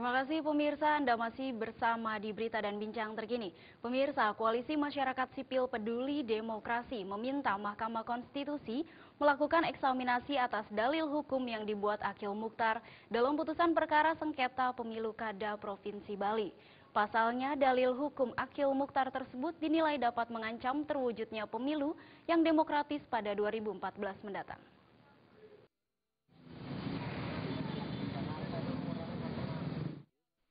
Terima kasih pemirsa, Anda masih bersama di Berita dan Bincang Terkini. Pemirsa, Koalisi Masyarakat Sipil Peduli Demokrasi meminta Mahkamah Konstitusi melakukan eksaminasi atas dalil hukum yang dibuat Akil Mukhtar dalam putusan perkara sengketa pemilu Kada Provinsi Bali. Pasalnya, dalil hukum Akil Mukhtar tersebut dinilai dapat mengancam terwujudnya pemilu yang demokratis pada 2014 mendatang.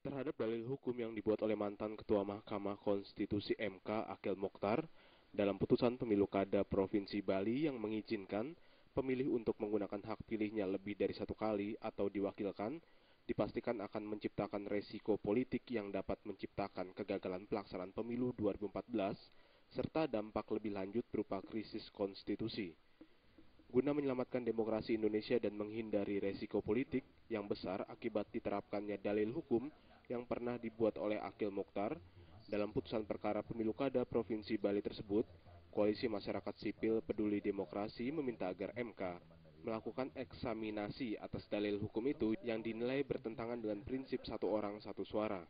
Terhadap dalil hukum yang dibuat oleh mantan Ketua Mahkamah Konstitusi MK Akil Mukhtar dalam putusan pemilu Kada Provinsi Bali yang mengizinkan pemilih untuk menggunakan hak pilihnya lebih dari satu kali atau diwakilkan, dipastikan akan menciptakan resiko politik yang dapat menciptakan kegagalan pelaksanaan pemilu 2014 serta dampak lebih lanjut berupa krisis konstitusi. Guna menyelamatkan demokrasi Indonesia dan menghindari resiko politik yang besar akibat diterapkannya dalil hukum yang pernah dibuat oleh Akil Mukhtar dalam putusan perkara pemilu Kada Provinsi Bali tersebut, Koalisi Masyarakat Sipil Peduli Demokrasi meminta agar MK melakukan eksaminasi atas dalil hukum itu yang dinilai bertentangan dengan prinsip satu orang satu suara.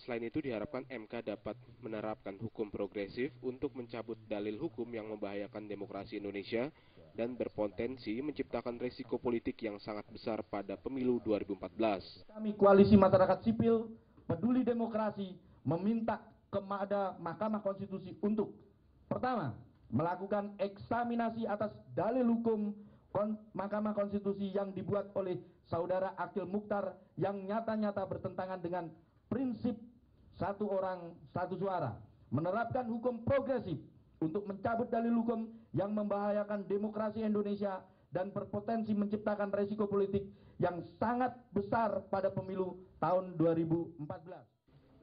Selain itu diharapkan MK dapat menerapkan hukum progresif untuk mencabut dalil hukum yang membahayakan demokrasi Indonesia dan berpotensi menciptakan risiko politik yang sangat besar pada pemilu 2014. Kami Koalisi Masyarakat Sipil Peduli Demokrasi meminta kepada Mahkamah Konstitusi untuk pertama, melakukan eksaminasi atas dalil hukum Mahkamah Konstitusi yang dibuat oleh Saudara Akil Mukhtar yang nyata-nyata bertentangan dengan prinsip satu orang satu suara, menerapkan hukum progresif untuk mencabut dalil hukum yang membahayakan demokrasi Indonesia dan berpotensi menciptakan resiko politik yang sangat besar pada pemilu tahun 2014.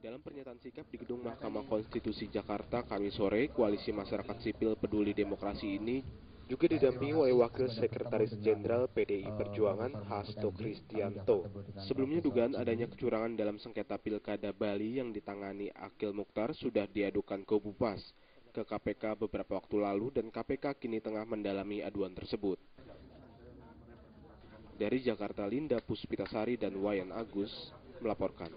Dalam pernyataan sikap di Gedung Mahkamah Konstitusi Jakarta Kamis sore, Koalisi Masyarakat Sipil Peduli Demokrasi ini juga didampingi oleh Wakil Sekretaris Jenderal PDI Perjuangan Hasto Kristianto. Sebelumnya dugaan adanya kecurangan dalam sengketa Pilkada Bali yang ditangani Akil Mukhtar sudah diadukan ke Bupas ke KPK beberapa waktu lalu dan KPK kini tengah mendalami aduan tersebut. Dari Jakarta, Linda Puspitasari dan Wayan Agus melaporkan.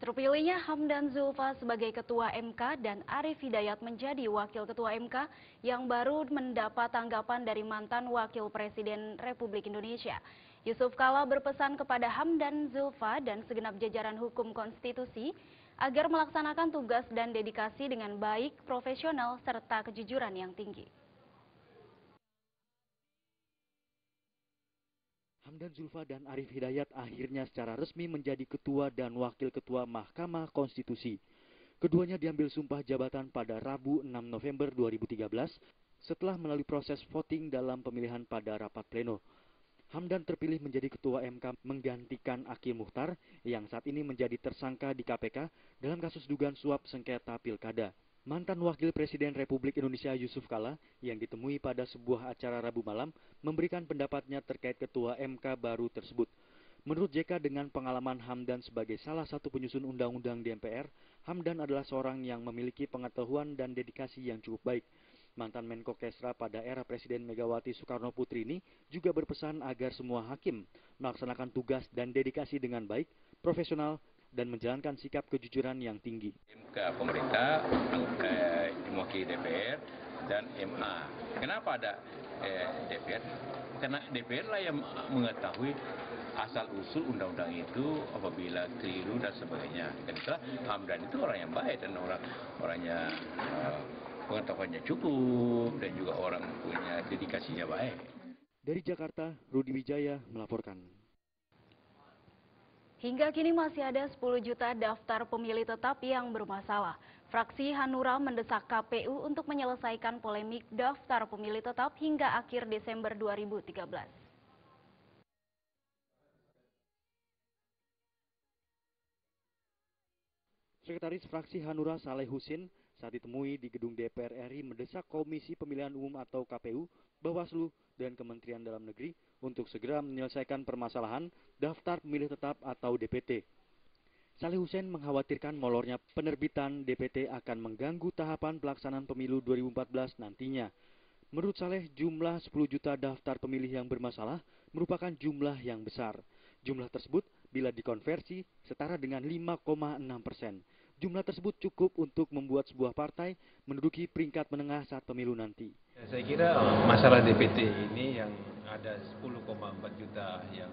Terpilihnya Hamdan Zulfa sebagai Ketua MK dan Arief Hidayat menjadi Wakil Ketua MK yang baru mendapat tanggapan dari mantan Wakil Presiden Republik Indonesia. Yusuf Kala berpesan kepada Hamdan Zulfa dan segenap jajaran hukum konstitusi agar melaksanakan tugas dan dedikasi dengan baik, profesional, serta kejujuran yang tinggi. Hamdan Zulfa dan Arief Hidayat akhirnya secara resmi menjadi Ketua dan Wakil Ketua Mahkamah Konstitusi. Keduanya diambil sumpah jabatan pada Rabu 6 November 2013 setelah melalui proses voting dalam pemilihan pada rapat pleno. Hamdan terpilih menjadi Ketua MK menggantikan Akil Mukhtar yang saat ini menjadi tersangka di KPK dalam kasus dugaan suap sengketa Pilkada. Mantan Wakil Presiden Republik Indonesia Yusuf Kala yang ditemui pada sebuah acara Rabu malam memberikan pendapatnya terkait Ketua MK baru tersebut. Menurut JK, dengan pengalaman Hamdan sebagai salah satu penyusun undang-undang di MPR, Hamdan adalah seorang yang memiliki pengetahuan dan dedikasi yang cukup baik. Mantan Menko Kesra pada era Presiden Megawati Soekarno Putri ini juga berpesan agar semua hakim melaksanakan tugas dan dedikasi dengan baik, profesional, dan menjalankan sikap kejujuran yang tinggi. MK pemerintah, mewakili DPR, dan MA. Kenapa ada DPR? Karena DPR lah yang mengetahui asal-usul undang-undang itu apabila keliru dan sebagainya. Dan itulah Hamdan itu orang yang baik dan orangnya pengetahuannya cukup dan juga orang punya dedikasinya baik. Dari Jakarta, Rudi Wijaya melaporkan. Hingga kini masih ada 10 juta daftar pemilih tetap yang bermasalah. Fraksi Hanura mendesak KPU untuk menyelesaikan polemik daftar pemilih tetap hingga akhir Desember 2013. Sekretaris Fraksi Hanura Saleh Husin saat ditemui di gedung DPR RI mendesak Komisi Pemilihan Umum atau KPU, Bawaslu, dan Kementerian Dalam Negeri untuk segera menyelesaikan permasalahan daftar pemilih tetap atau DPT. Saleh Husin mengkhawatirkan molornya penerbitan DPT akan mengganggu tahapan pelaksanaan pemilu 2014 nantinya. Menurut Saleh, jumlah 10 juta daftar pemilih yang bermasalah merupakan jumlah yang besar. Jumlah tersebut bila dikonversi setara dengan 5,6%. Jumlah tersebut cukup untuk membuat sebuah partai menduduki peringkat menengah saat pemilu nanti. Saya kira masalah DPT ini yang ada 10,4 juta yang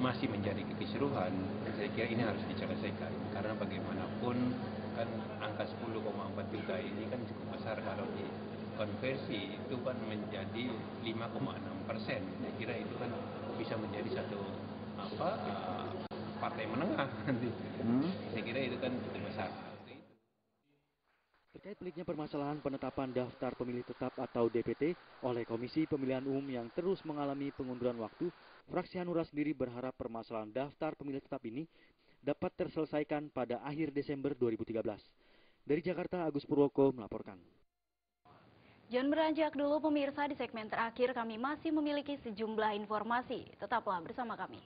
masih menjadi kekisruhan, saya kira ini harus diselesaikan. Karena bagaimanapun kan angka 10,4 juta ini kan cukup besar, kalau dikonversi itu kan menjadi 5,6%. Saya kira itu kan bisa menjadi satu partai menengah nanti. Saya kira itu kan cukup besar. Terkait peliknya permasalahan penetapan daftar pemilih tetap atau DPT oleh Komisi Pemilihan Umum yang terus mengalami pengunduran waktu, fraksi Hanura sendiri berharap permasalahan daftar pemilih tetap ini dapat terselesaikan pada akhir Desember 2013. Dari Jakarta, Agus Purwoko melaporkan. Jangan beranjak dulu pemirsa, di segmen terakhir kami masih memiliki sejumlah informasi. Tetaplah bersama kami.